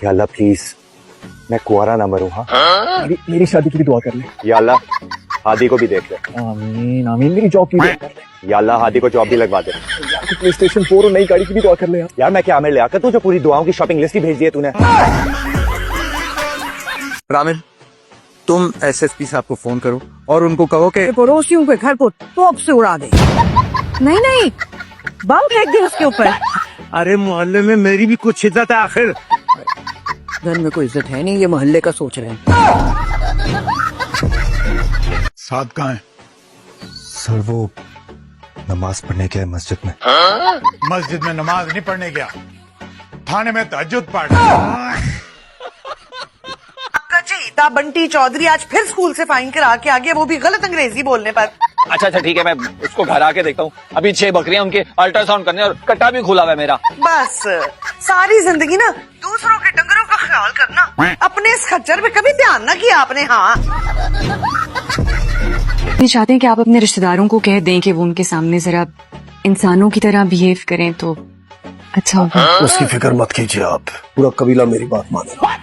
या अल्लाह प्लीज मैं कुंवारा ना मरूं। हाँ मेरी शादी की भी दुआ कर ले। या अल्लाह हादी को भी देख ले। आमीन आमीन। मेरी जॉब की भी दुआ कर ले। या अल्लाह हादी को जॉब भी लगवा दे। यार PlayStation 4 और नई गाड़ी की भी दुआ कर ले यार मैं क्या आमिर ले आकर तुझे पूरी दुआओं की शॉपिंग लिस्ट ही भेज दी है तूने। रामिल, तुम एसएसपी साहब को फोन करो और उनको कहो कि पड़ोसियों के घर को तोप से उड़ा दे। नहीं नहीं, बम फेंक दे उसके ऊपर। अरे मोहल्ले में मेरी भी कुछ इज्जत है आखिर। घर में कोई इज्जत है नहीं, ये मोहल्ले का सोच रहे हैं। साथ कहाँ है? सर वो नमाज पढ़ने गया मस्जिद में। मस्जिद में नमाज नहीं पढ़ने गया, थाने में तहज्जुद पढ़। चीता बंटी चौधरी आज फिर स्कूल से फाइन करा के आ गया, वो भी गलत अंग्रेजी बोलने पर। अच्छा ठीक है, मैं उसको घर आके देखता हूँ। अभी 6 बकरियां उनके अल्ट्रासाउंड करने और कट्टा भी खुला हुआ है मेरा। बस सारी जिंदगी ना दूसरों के डंगरों का ख्याल करना, अपने इस खच्चर पे कभी ध्यान ना किया आपने। हाँ, ये चाहते हैं कि आप अपने रिश्तेदारों को कह दें कि वो उनके सामने जरा इंसानों की तरह बिहेव करें तो अच्छा होगा। उसकी फिक्र मत कीजिए आप, पूरा कबीला मेरी बात मानेगा।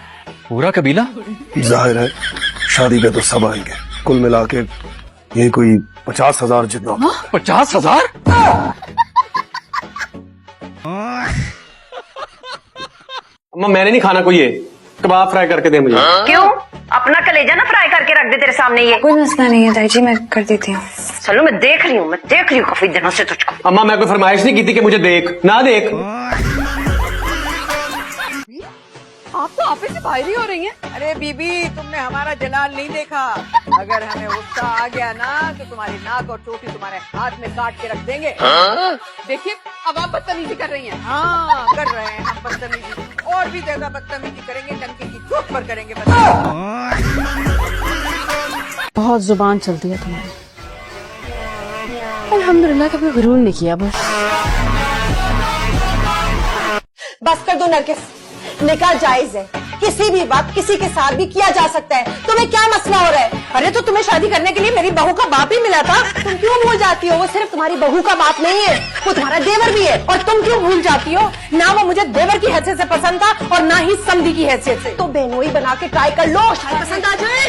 पूरा कबीला? जाहिर है शादी पे तो सब आएंगे, कुल मिला के ये कोई 50,000 जितना। 50,000? अम्मा मैंने नहीं खाना, कोई ये कबाब फ्राई करके दे मुझे। क्यों? अपना कलेजा ना फ्राई करके रख दे तेरे सामने। ये कोई मसला नहीं है ताई जी, मैं कर देती हूँ। चलो मैं देख रही हूँ काफी दिनों से तुझको। अम्मा मैं कोई फरमाइश नहीं की थी कि मुझे देख ना देख। आप तो आपे से बाहरी हो रही हैं। अरे बीबी, तुमने हमारा जलाल नहीं देखा। अगर हमें गुस्सा आ गया ना तो तुम्हारी नाक और चोटी तुम्हारे हाथ में काट के रख देंगे। देखिए अब आप बदतमीजी कर रही हैं। हाँ कर रहे हैं हम बदतमीजी, और भी ज्यादा बदतमीजी करेंगे, टंकी की चोट पर करेंगे। बहुत जुबान चलती है तुम्हारी। अल्हम्दुलिल्लाह कभी गुरूर नहीं किया। बस कर दो नरगिस, निकाह जायज है, किसी भी वक्त किसी के साथ भी किया जा सकता है। तुम्हें क्या मसला हो रहा है? अरे तो तुम्हें शादी करने के लिए मेरी बहू का बाप ही मिला था, तुम क्यों भूल जाती हो? वो सिर्फ तुम्हारी बहू का बाप नहीं है, वो तुम्हारा देवर भी है। और तुम क्यों भूल जाती हो? ना वो मुझे देवर की हैसियत से पसंद था और ना ही समधी की हैसियत से। तो बहनोई बना के ट्राई कर लो, शायद पसंद आ जाए।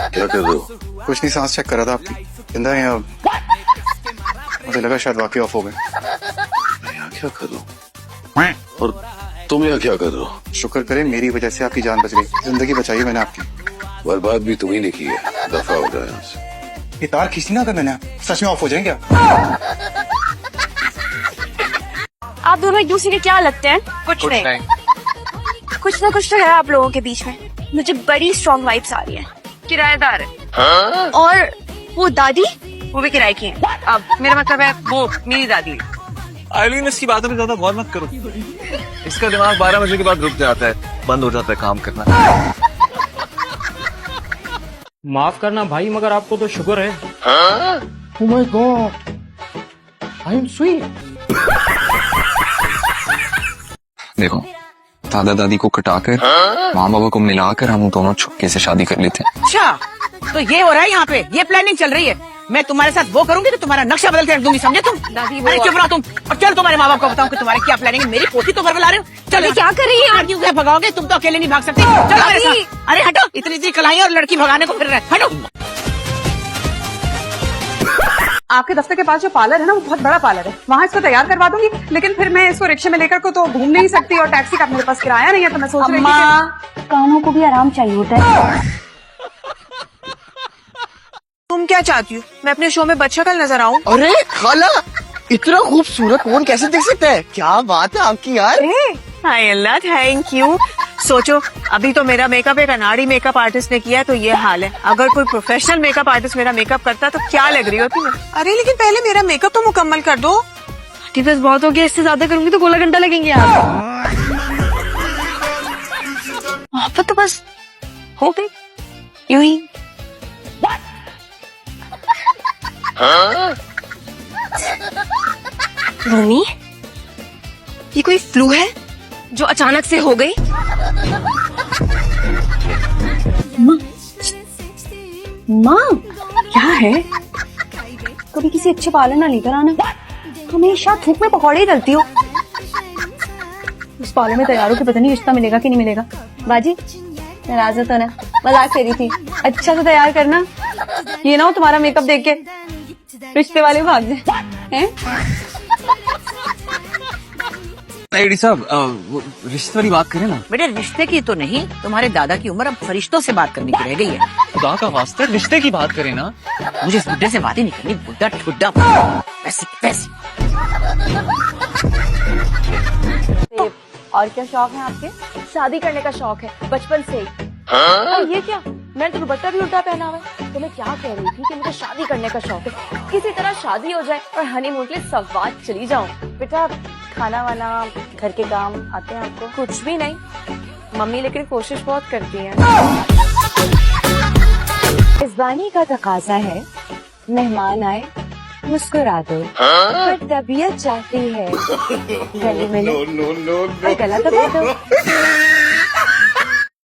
क्या कर रहे हो? कुछ नहीं, सांस चेक कर रहा था आपकी। जिंदा है अब, मुझे लगा शायद वाकई ऑफ हो गए। यहाँ क्या कर रहा हूँ और तुम यहाँ क्या कर रहे हो? शुक्र करें मेरी वजह से आपकी जान बच गई, जिंदगी बचाई मैंने आपकी। बर्बाद भी तुम्ही ने की है, दफा हो जाए यहाँ से। ये तार खींचनी ना, अगर मैंने सच में ऑफ हो जाएंगे आप दोनों एक दूसरे के क्या लगते हैं? कुछ नहीं, कुछ ना कुछ तो है आप लोगों के बीच में। मुझे बड़ी स्ट्रॉन्ग वाइब्स आ रही है। किराएदार है और वो दादी, वो भी किराए की है। अब मेरा मतलब है वो मेरी दादी। आइलिन इसकी बातों पे ज्यादा गौर मत करो। इसका दिमाग 12 बजे के बाद रुक जाता है, बंद हो जाता है काम करना। माफ करना भाई, मगर आपको तो शुगर है। Oh my God, I am sweet. देखो, दादा दादी को कटाकर माँ बाबा को मिलाकर हम दोनों छुपके से शादी कर लेते हैं। अच्छा तो ये हो रहा है यहाँ पे, ये प्लानिंग चल रही है। मैं तुम्हारे साथ वो करूंगी तो तुम्हारा नक्शा बदल के रख दूंगी, समझे तुम? दादी अरे चुप रहो तुम, और चल तुम्हारे माँ बाप को बताऊं कि तुम्हारे क्या प्लानिंग है। मेरी पोती तो घर बुला रहे हो, चलो क्या कर रही है? लड़कियों को भगाओगे तुम, तो अकेले नहीं भाग सकती। चलो मेरे साथ। अरे हटो, इतनी इतनी कलाई और लड़की भगाने को फिर रहे, हटो। आपके दफ्तर के पास जो पार्लर है ना, वो बहुत बड़ा पार्लर है, वहाँ इसको तैयार करवा दूंगी। लेकिन फिर मैं इसको रिक्शे में लेकर को तो घूम नहीं सकती, और टैक्सी का मेरे पास किराया नहीं है, तो मैं सोच रही थी कानों को भी आराम चाहिए होता है। तुम क्या चाहती हो? मैं अपने शो में बच्चा कल नजर आऊं? अरे खाला, इतना खूबसूरत कौन कैसे देख सकता है? क्या बात है आपकी यार। हाय अल्लाह, थैंक यू। सोचो अभी तो मेरा मेकअप एक अनाड़ी मेकअप आर्टिस्ट ने किया, तो ये हाल है। अगर कोई प्रोफेशनल मेकअप आर्टिस्ट मेरा मेकअप करता तो क्या लग रही होती मैं? अरे लेकिन पहले मेरा मेकअप तो मुकम्मल कर दो। बस बहुत हो गया, इससे ज्यादा करूंगी तो गोला घंटा लगेंगे आप। मोहब्बत तो बस हो गई यूं ही। रोमी, ये कोई फ्लू है जो अचानक से हो गई? माँ क्या है? कभी किसी अच्छे पार्लर ना लेकर आना। हमेशा धूप में पकौड़े ही तलती हो। इस पाले में तैयार हो के पता नहीं रिश्ता मिलेगा कि नहीं मिलेगा। बाजी नाराज हो तो ना, मजाक कर रही थी। अच्छा से तैयार करना, ये ना हो तुम्हारा मेकअप देख के रिश्ते वाले भाग जाए हैं? एडी साहब वो रिश्ते वाली बात करें ना। बेटे रिश्ते की तो नहीं, तुम्हारे दादा की उम्र अब फरिश्तों से बात करने की रह गई है। खुदा का वास्ते रिश्ते की बात करें ना। मुझे इस बुड्ढे से बात ही नहीं करनी, बुड्ढा ठुड्डा पैसे पैसे। और क्या शौक है आपके? शादी करने का शौक है बचपन से ही। और ये क्या, मैंने तो दुपट्टा भी उल्टा पहना हुआ है। तो मैं क्या कह रही थी कि मुझे शादी करने का शौक है, किसी तरह शादी हो जाए और हनीमून के लिए सवाद चली जाऊं। बेटा खाना वाना घर के काम आते हैं आपको? कुछ भी नहीं मम्मी, लेकिन कोशिश बहुत करती है। इस बानी का तकाजा है मेहमान आए मुस्कुरा दो, पर तबीयत चाहती है गले मिले और गला दबा दो।